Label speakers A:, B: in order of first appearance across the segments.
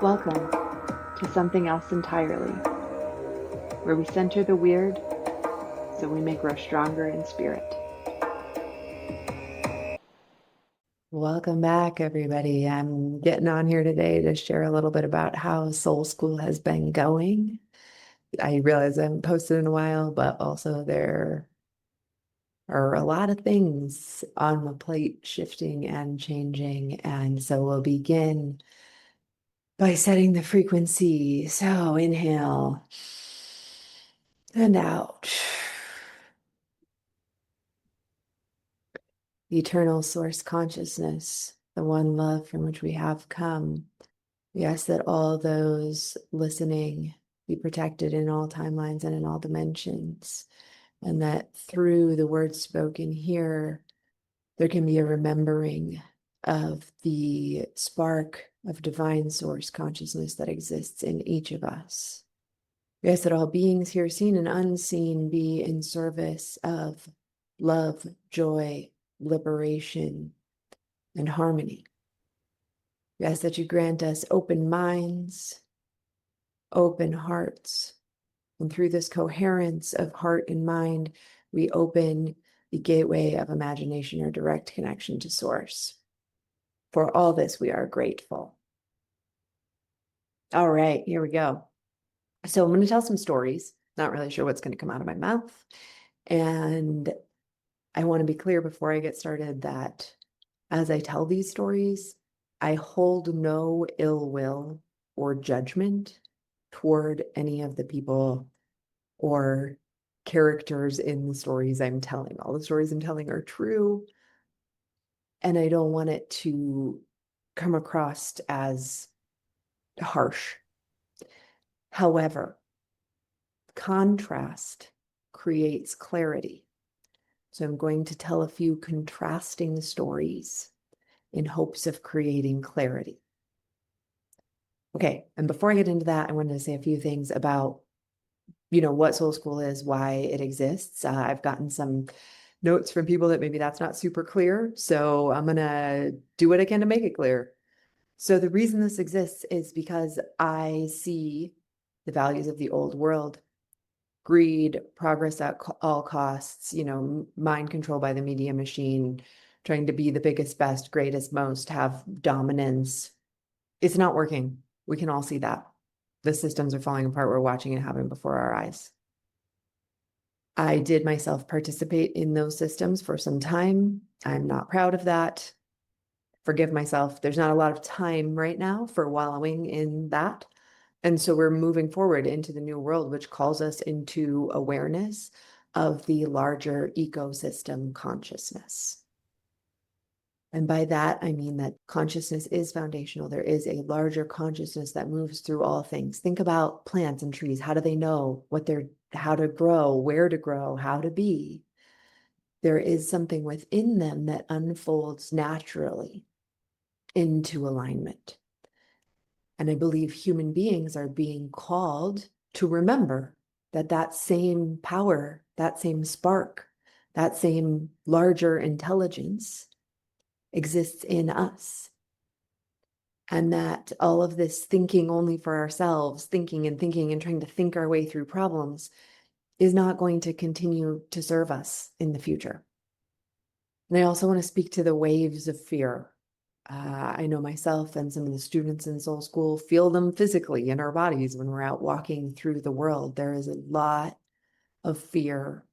A: Welcome to Something Else Entirely, where we center the weird so we may grow stronger in spirit.
B: Welcome back, everybody. I'm getting on here today to share a little bit about how Soul School has been going. I realize I haven't posted in a while, but also there are a lot of things on the plate shifting and changing. And so we'll begin by setting the frequency. So inhale and out. Eternal source consciousness, the one love from which we have come. We ask that all those listening be protected in all timelines and in all dimensions, and that through the words spoken here, there can be a remembering of the spark of divine source consciousness that exists in each of us. We ask that all beings here, seen and unseen, be in service of love, joy, liberation, and harmony. We ask that you grant us open minds, open hearts. And through this coherence of heart and mind, we open the gateway of imagination or direct connection to source. For all this, we are grateful. All right, here we go. So I'm going to tell some stories. Not really sure what's going to come out of my mouth. And I want to be clear before I get started that as I tell these stories, I hold no ill will or judgment toward any of the people or characters in the stories I'm telling. All the stories I'm telling are true, and I don't want it to come across as harsh. However, contrast creates clarity. So I'm going to tell a few contrasting stories in hopes of creating clarity. Okay, and before I get into that, I wanted to say a few things about what Soul School is, why it exists. I've gotten some notes from people that maybe that's not super clear, so I'm gonna do what I can to make it clear. So the reason this exists is because I see the values of the old world: greed, progress at all costs, mind control by the media machine, trying to be the biggest, best, greatest, most, have dominance. It's not working. We can all see that. The systems are falling apart. We're watching it happen before our eyes. I did myself participate in those systems for some time. I'm not proud of that. Forgive myself. There's not a lot of time right now for wallowing in that. And so we're moving forward into the new world, which calls us into awareness of the larger ecosystem consciousness. And by that, I mean that consciousness is foundational. There is a larger consciousness that moves through all things. Think about plants and trees. How do they know how to grow, where to grow, how to be? There is something within them that unfolds naturally into alignment. And I believe human beings are being called to remember that same power, that same spark, that same larger intelligence exists in us. And that all of this thinking only for ourselves, thinking and trying to think our way through problems, is not going to continue to serve us in the future. And I also want to speak to the waves of fear. I know myself and some of the students in Soul School feel them physically in our bodies when we're out walking through the world. There is a lot of fear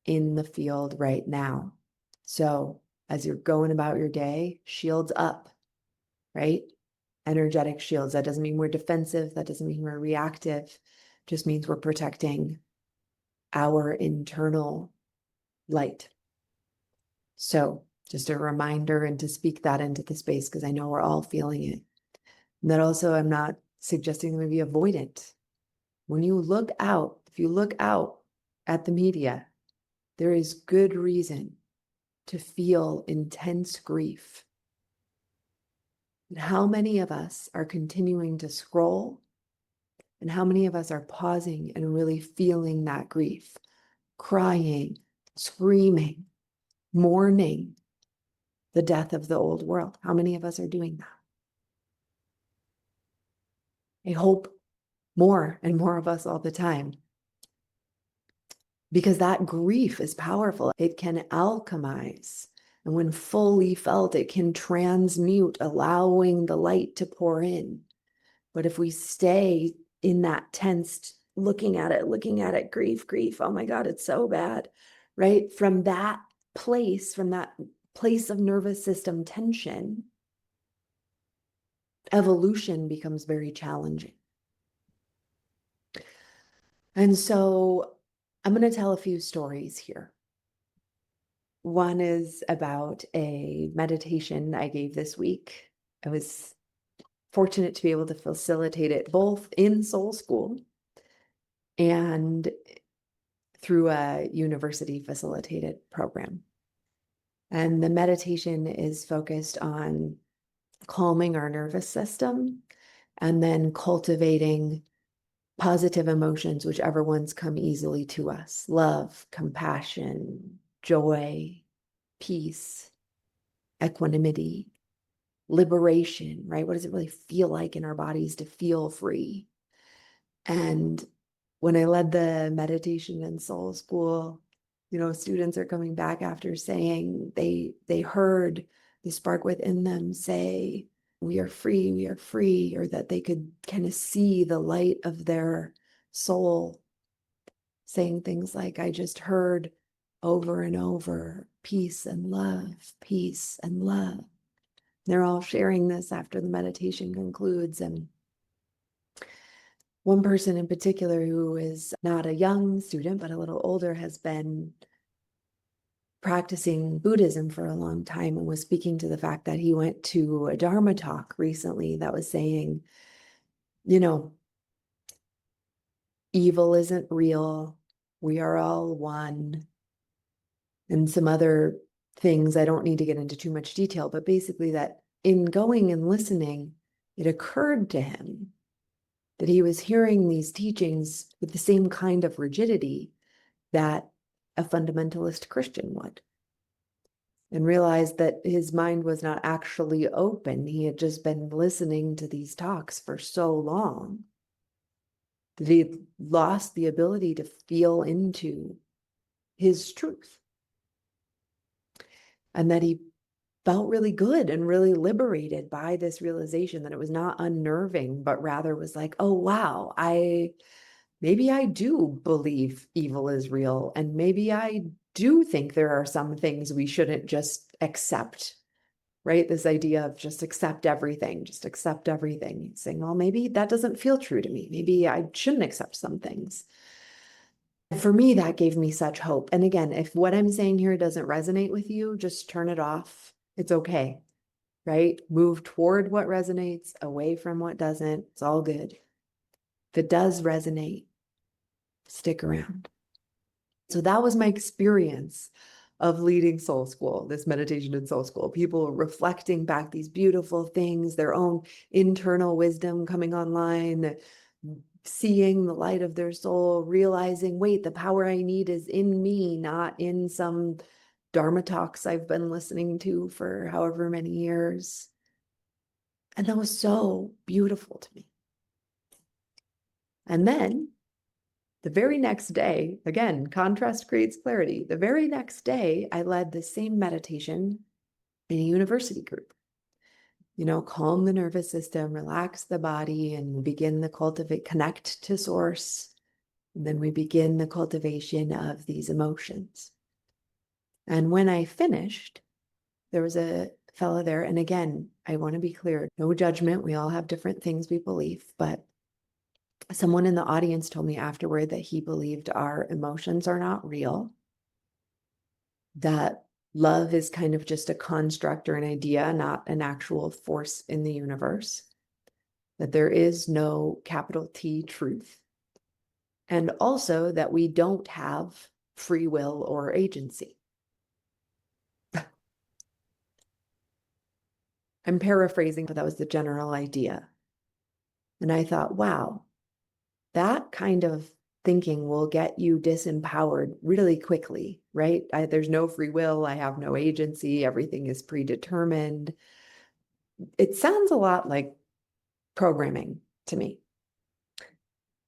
B: in the field right now. So as you're going about your day, shields up, right? Energetic shields. That doesn't mean we're defensive. That doesn't mean we're reactive. Just means we're protecting our internal light. So just a reminder, and to speak that into the space, because I know we're all feeling it. And that also, I'm not suggesting them to be avoidant. When you look out, if you look out at the media, there is good reason to feel intense grief. And how many of us are continuing to scroll? And how many of us are pausing and really feeling that grief, crying, screaming, mourning the death of the old world? How many of us are doing that? I hope more and more of us all the time. Because that grief is powerful. It can alchemize. And when fully felt, it can transmute, allowing the light to pour in. But if we stay in that tensed, looking at it, grief, oh my God, it's so bad, right? From that place of nervous system tension, evolution becomes very challenging. And so I'm going to tell a few stories here. One is about a meditation I gave this week. I was fortunate to be able to facilitate it both in Soul School and through a university facilitated program. And the meditation is focused on calming our nervous system and then cultivating positive emotions, whichever ones come easily to us: love, compassion, joy, peace, equanimity, liberation, right? What does it really feel like in our bodies to feel free? And when I led the meditation in Soul School, students are coming back after saying they heard the spark within them say, we are free, or that they could kind of see the light of their soul saying things like, I just heard over and over, peace and love, peace and love. They're all sharing this after the meditation concludes. And one person in particular, who is not a young student, but a little older, has been practicing Buddhism for a long time and was speaking to the fact that he went to a Dharma talk recently that was saying, evil isn't real. We are all one. And some other things I don't need to get into too much detail, but basically that in going and listening, it occurred to him that he was hearing these teachings with the same kind of rigidity that a fundamentalist Christian would, and realized that his mind was not actually open. He had just been listening to these talks for so long that he had lost the ability to feel into his truth, and that he felt really good and really liberated by this realization that it was not unnerving, but rather was like, oh, wow, maybe I do believe evil is real. And maybe I do think there are some things we shouldn't just accept, right? This idea of just accept everything. Saying, well, maybe that doesn't feel true to me. Maybe I shouldn't accept some things. For me, that gave me such hope. And again, if what I'm saying here doesn't resonate with you, just turn it off. It's okay, right? Move toward what resonates, away from what doesn't. It's all good. If it does resonate, stick around. So that was my experience of leading Soul School, this meditation in Soul School, people reflecting back these beautiful things, their own internal wisdom coming online, seeing the light of their soul, realizing, wait, the power I need is in me, not in some Dharma talks I've been listening to for however many years. And that was so beautiful to me. And then the very next day, again, contrast creates clarity. The very next day, I led the same meditation in a university group. Calm the nervous system, relax the body, and begin the connect to source. And then we begin the cultivation of these emotions. And when I finished, there was a fellow there. And again, I want to be clear, no judgment. We all have different things we believe, but someone in the audience told me afterward that he believed our emotions are not real, that love is kind of just a construct or an idea, not an actual force in the universe, that there is no capital T truth, and also that we don't have free will or agency. I'm paraphrasing, but that was the general idea. And I thought, wow, that kind of thinking will get you disempowered really quickly, right? There's no free will. I have no agency. Everything is predetermined. It sounds a lot like programming to me.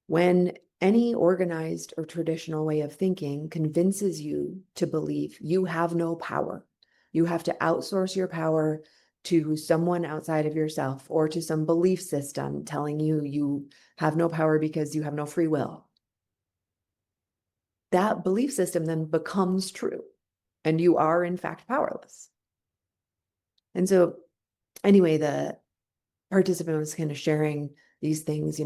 B: When any organized or traditional way of thinking convinces you to believe you have no power, you have to outsource your power to someone outside of yourself or to some belief system telling you you have no power because you have no free will, that belief system then becomes true and you are in fact powerless. And so anyway, the participant was kind of sharing these things.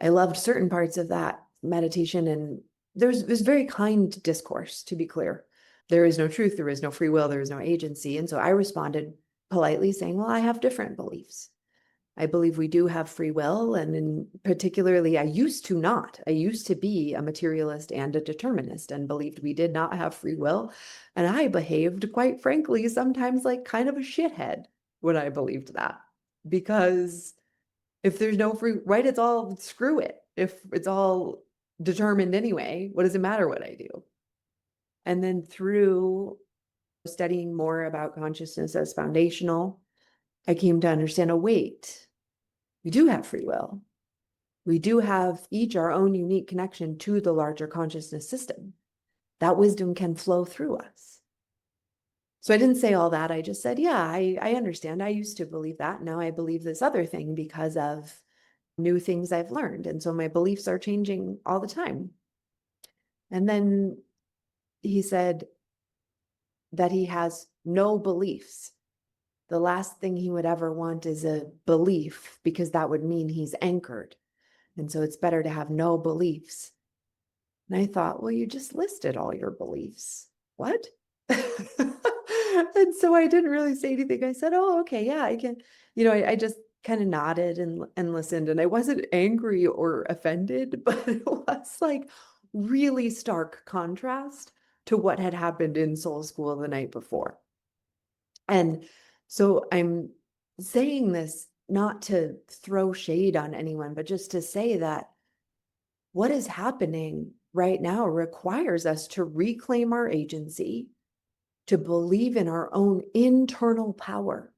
B: I loved certain parts of that meditation, and there's very kind discourse, to be clear. There is no truth, there is no free will, there is no agency. And so I responded politely saying, well, I have different beliefs. I believe we do have free will, and particularly, I used to not. I used to be a materialist and a determinist and believed we did not have free will. And I behaved, quite frankly, sometimes like kind of a shithead when I believed that. Because if there's no free, right, it's all, screw it. If it's all determined anyway, what does it matter what I do? And then through studying more about consciousness as foundational, I came to understand, oh, wait, we do have free will. We do have each our own unique connection to the larger consciousness system. That wisdom can flow through us. So I didn't say all that. I just said, yeah, I understand. I used to believe that. Now I believe this other thing because of new things I've learned. And so my beliefs are changing all the time. And then he said that he has no beliefs. The last thing he would ever want is a belief, because that would mean he's anchored. And so it's better to have no beliefs. And I thought, well, you just listed all your beliefs. What? And so I didn't really say anything. I said, oh, okay, yeah, I can, I just kind of nodded and listened. And I wasn't angry or offended, but it was like really stark contrast to what had happened in Soul School the night before. And so I'm saying this not to throw shade on anyone, but just to say that what is happening right now requires us to reclaim our agency, to believe in our own internal power,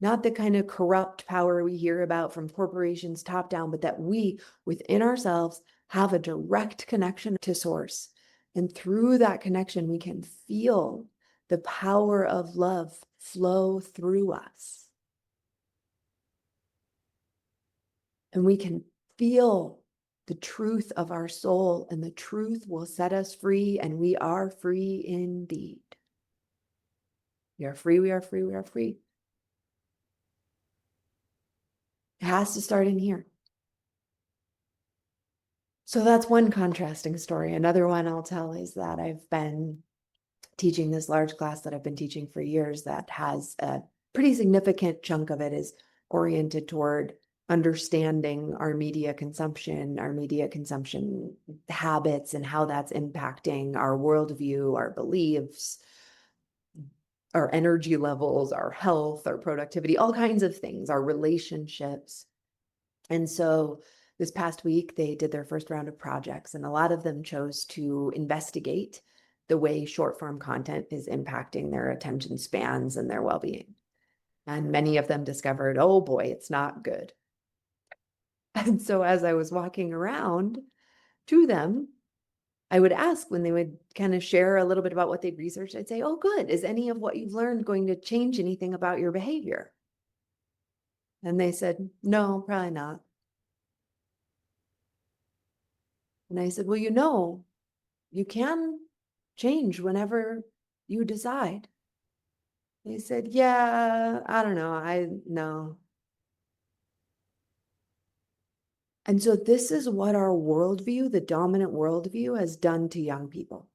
B: not the kind of corrupt power we hear about from corporations top down, but that we within ourselves have a direct connection to source. And through that connection, we can feel the power of love flow through us. And we can feel the truth of our soul, and the truth will set us free, and we are free indeed. We are free, we are free, we are free. It has to start in here. So that's one contrasting story. Another one I'll tell is that I've been teaching this large class that I've been teaching for years that has a pretty significant chunk of it is oriented toward understanding our media consumption habits, and how that's impacting our worldview, our beliefs, our energy levels, our health, our productivity, all kinds of things, our relationships. And so this past week, they did their first round of projects, and a lot of them chose to investigate the way short form content is impacting their attention spans and their well-being. And many of them discovered, oh boy, it's not good. And so as I was walking around to them, I would ask when they would kind of share a little bit about what they'd researched, I'd say, oh, good. Is any of what you've learned going to change anything about your behavior? And they said, no, probably not. And I said, well, you can change whenever you decide. They said, yeah, I don't know. No. And so this is what our worldview, the dominant worldview, has done to young people.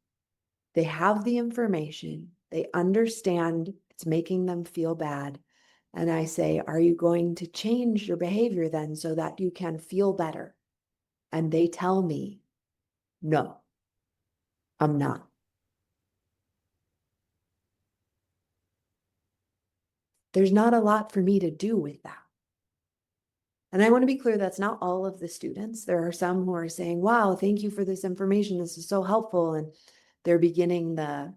B: They have the information, they understand it's making them feel bad. And I say, are you going to change your behavior then so that you can feel better? And they tell me, no, I'm not. There's not a lot for me to do with that. And I want to be clear, that's not all of the students. There are some who are saying, wow, thank you for this information. This is so helpful. And they're beginning the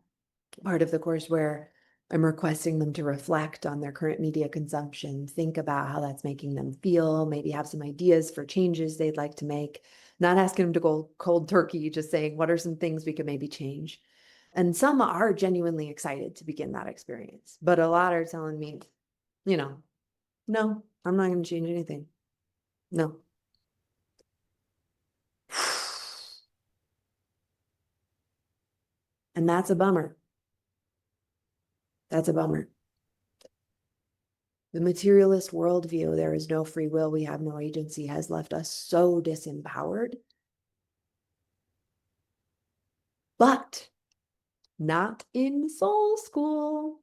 B: part of the course where I'm requesting them to reflect on their current media consumption, think about how that's making them feel, maybe have some ideas for changes they'd like to make. Not asking them to go cold turkey, just saying, what are some things we could maybe change? And some are genuinely excited to begin that experience, but a lot are telling me, no, I'm not going to change anything. No. And that's a bummer. That's a bummer. The materialist worldview, there is no free will, we have no agency, has left us so disempowered. But not in soul school.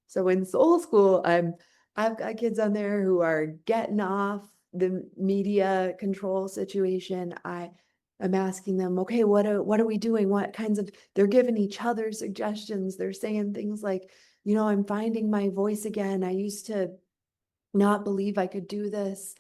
B: So in soul school, I've got kids on there who are getting off the media control situation. I'm asking them, okay, what are we doing? What kinds of, they're giving each other suggestions. They're saying things like, I'm finding my voice again. I used to not believe I could do this.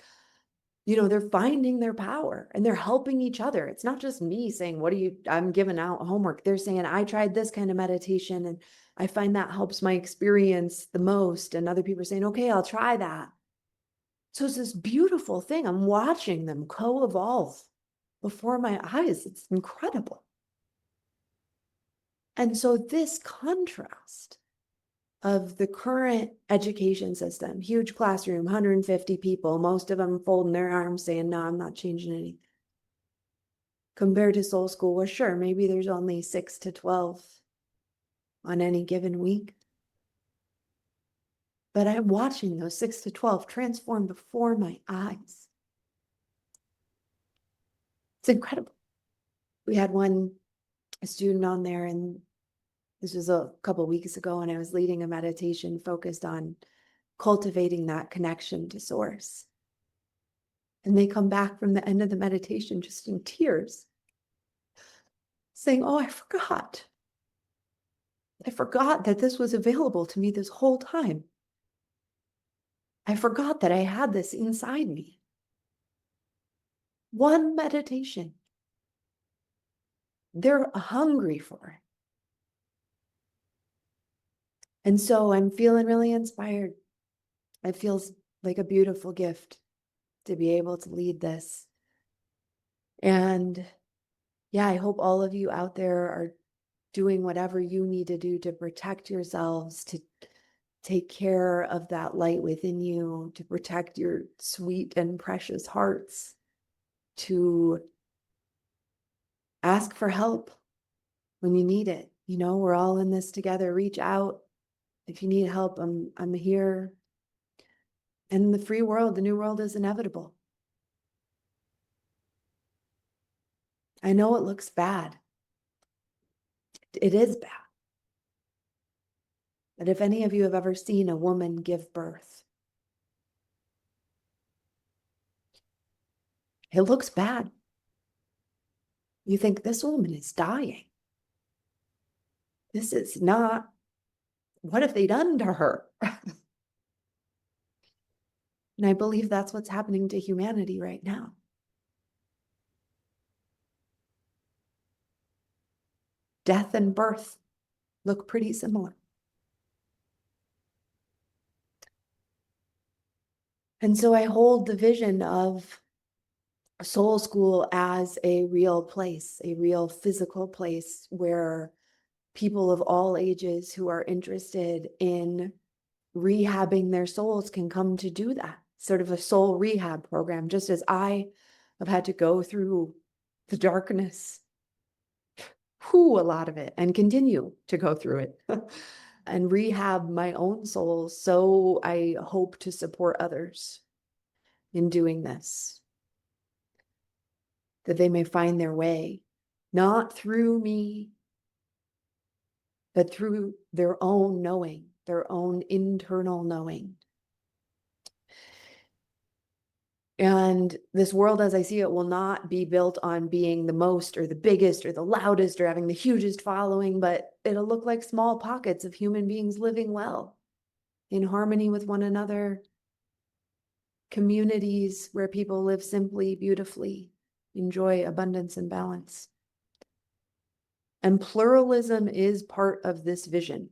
B: They're finding their power and they're helping each other. It's not just me saying, I'm giving out homework. They're saying, I tried this kind of meditation and I find that helps my experience the most. And other people are saying, okay, I'll try that. So it's this beautiful thing. I'm watching them co-evolve before my eyes. It's incredible. And so this contrast of the current education system, huge classroom, 150 people, most of them folding their arms saying, no, I'm not changing anything. Compared to soul school, where sure, maybe there's only 6 to 12 on any given week. But I'm watching those 6 to 12 transform before my eyes. It's incredible. We had a student on there, and this was a couple weeks ago, and I was leading a meditation focused on cultivating that connection to source. And they come back from the end of the meditation just in tears, saying, oh, I forgot. I forgot that this was available to me this whole time. I forgot that I had this inside me. One meditation. They're hungry for it. And so I'm feeling really inspired. It feels like a beautiful gift to be able to lead this. And yeah, I hope all of you out there are doing whatever you need to do to protect yourselves, to take care of that light within you, to protect your sweet and precious hearts, to ask for help when you need it. We're all in this together. Reach out. If you need help, I'm here. And the free world, the new world is inevitable. I know it looks bad. It is bad. But if any of you have ever seen a woman give birth, it looks bad. You think this woman is dying. This is not, what have they done to her? And I believe that's what's happening to humanity right now. Death and birth look pretty similar. And so I hold the vision of soul school as a real place, a real physical place where people of all ages who are interested in rehabbing their souls can come to do that. Sort of a soul rehab program, just as I have had to go through the darkness, a lot of it, and continue to go through it and rehab my own soul. So I hope to support others in doing this, that they may find their way, not through me, but through their own knowing, their own internal knowing. And this world, as I see it, will not be built on being the most or the biggest or the loudest or having the hugest following, but it'll look like small pockets of human beings living well, in harmony with one another, communities where people live simply, beautifully, enjoy abundance and balance. And pluralism is part of this vision.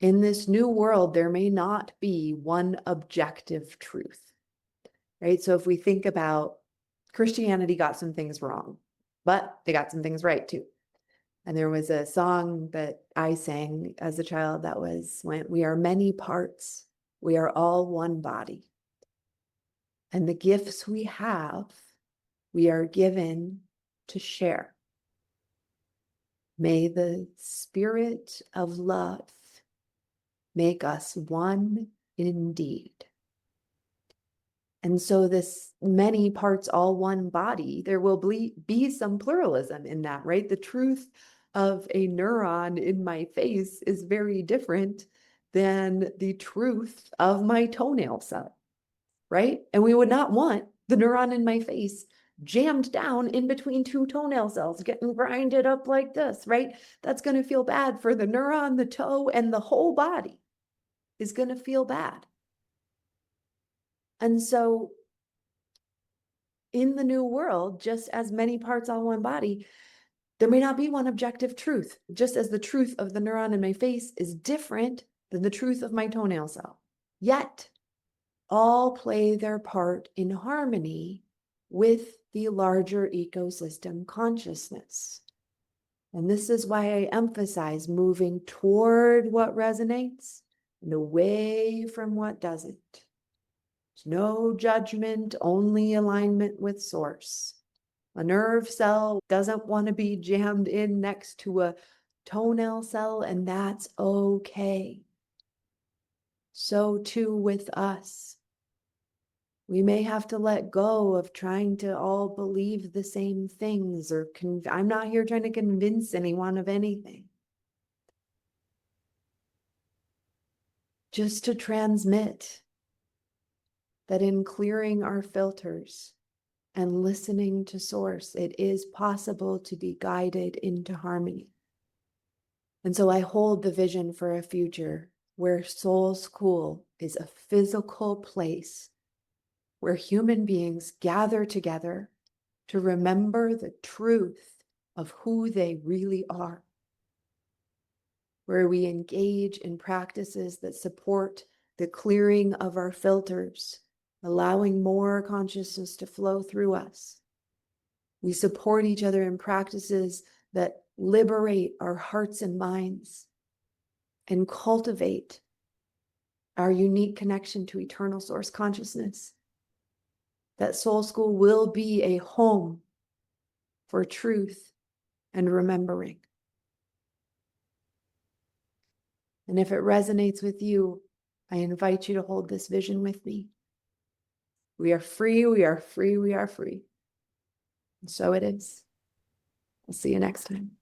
B: In this new world, there may not be one objective truth, right? So if we think about Christianity got some things wrong, but they got some things right too. And there was a song that I sang as a child that went, we are many parts, we are all one body. And the gifts we have, we are given to share. May the spirit of love make us one indeed. And so this many parts, all one body, there will be some pluralism in that, right? The truth of a neuron in my face is very different than the truth of my toenail cell, right? And we would not want the neuron in my face jammed down in between two toenail cells, getting grinded up like this, right? That's going to feel bad for the neuron, the toe, and the whole body is going to feel bad. And so in the new world, just as many parts all one body, there may not be one objective truth, just as the truth of the neuron in my face is different than the truth of my toenail cell. Yet, all play their part in harmony with the larger ecosystem consciousness. And this is why I emphasize moving toward what resonates and away from what doesn't. There's no judgment, only alignment with source. A nerve cell doesn't want to be jammed in next to a toenail cell, and that's okay. So too with us. We may have to let go of trying to all believe the same things, or I'm not here trying to convince anyone of anything. Just to transmit that in clearing our filters and listening to source, it is possible to be guided into harmony. And so I hold the vision for a future where Soul School is a physical place where human beings gather together to remember the truth of who they really are, where we engage in practices that support the clearing of our filters, allowing more consciousness to flow through us. We support each other in practices that liberate our hearts and minds and cultivate our unique connection to eternal source consciousness. That Soul School will be a home for truth and remembering. And if it resonates with you, I invite you to hold this vision with me. We are free, we are free, we are free. And so it is. We'll see you next time.